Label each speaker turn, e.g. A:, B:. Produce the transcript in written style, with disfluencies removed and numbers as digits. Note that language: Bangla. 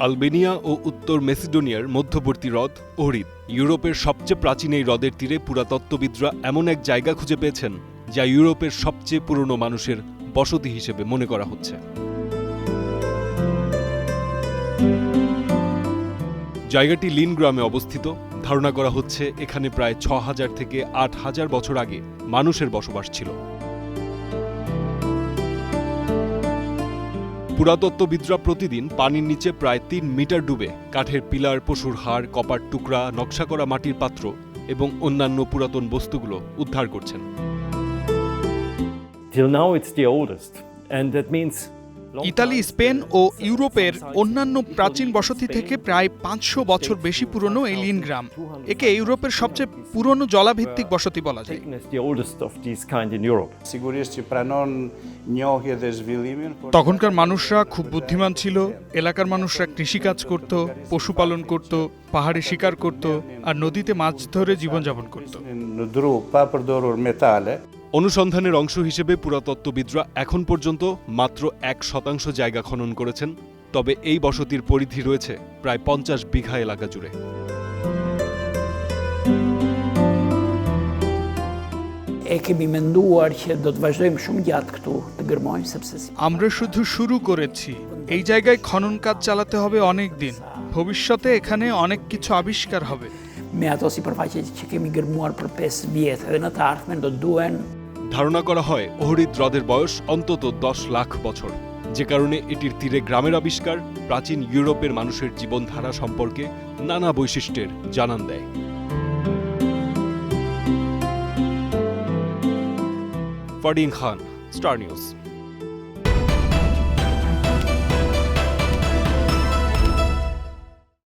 A: আলবেনিয়া ও উত্তর মেসিডোনিয়ার মধ্যবর্তী হ্রদ ওহরিদ। ইউরোপের সবচেয়ে প্রাচীন এই হ্রদের তীরে পুরাতত্ত্ববিদরা এমন এক জায়গা খুঁজে পেয়েছেন যা ইউরোপের সবচেয়ে পুরনো মানুষের বসতি হিসেবে মনে করা হচ্ছে। জায়গাটি লিন গ্রামে অবস্থিত। ধারণা করা হচ্ছে এখানে প্রায় ৬,০০০ থেকে ৮,০০০ বছর আগে মানুষের বসবাস ছিল। পুরাতত্ত্ববিদরা প্রতিদিন পানির নিচে প্রায় ৩ মিটার ডুবে কাঠের পিলার, পশুর হাড়, কপার টুকরা, নকশা করা মাটির পাত্র এবং অন্যান্য পুরাতন বস্তুগুলো উদ্ধার করছেন।
B: ইতালি, স্পেন ও ইউরোপের অন্যান্য প্রাচীন বসতি থেকে প্রায় ৫০০ বছর বেশি পুরনো এই লিন গ্রাম। একে ইউরোপের সবচেয়ে পুরনো জলাভিত্তিক বসতি বলা যায়। তখনকার মানুষরা খুব বুদ্ধিমান ছিল। এলাকার মানুষরা কৃষিকাজ করত, পশুপালন করত, পাহাড়ে শিকার করত আর নদীতে মাছ ধরে জীবনযাপন করত।
A: অনুসন্ধানের অংশ হিসেবে পুরাতত্ত্ববিদরা এখন পর্যন্ত মাত্র ১% জায়গা খনন করেছেন। তবে এই বসতির পরিধি রয়েছে প্রায় ৫০ বিঘা এলাকা জুড়ে।
B: আমরা শুধু শুরু করেছি। এই জায়গায় খনন কাজ চালাতে হবে অনেক দিন। ভবিষ্যতে এখানে অনেক কিছু আবিষ্কার হবে।
A: ধারণা করা হয় ওহরিদ হ্রদের বয়স অন্তত ১০ লাখ বছর, যে কারণে এটির তীরে গ্রামের আবিষ্কার প্রাচীন ইউরোপের মানুষের জীবনধারা সম্পর্কে নানা বৈশিষ্ট্যের জানান দেয়। ফারদিন খান, স্টার নিউজ।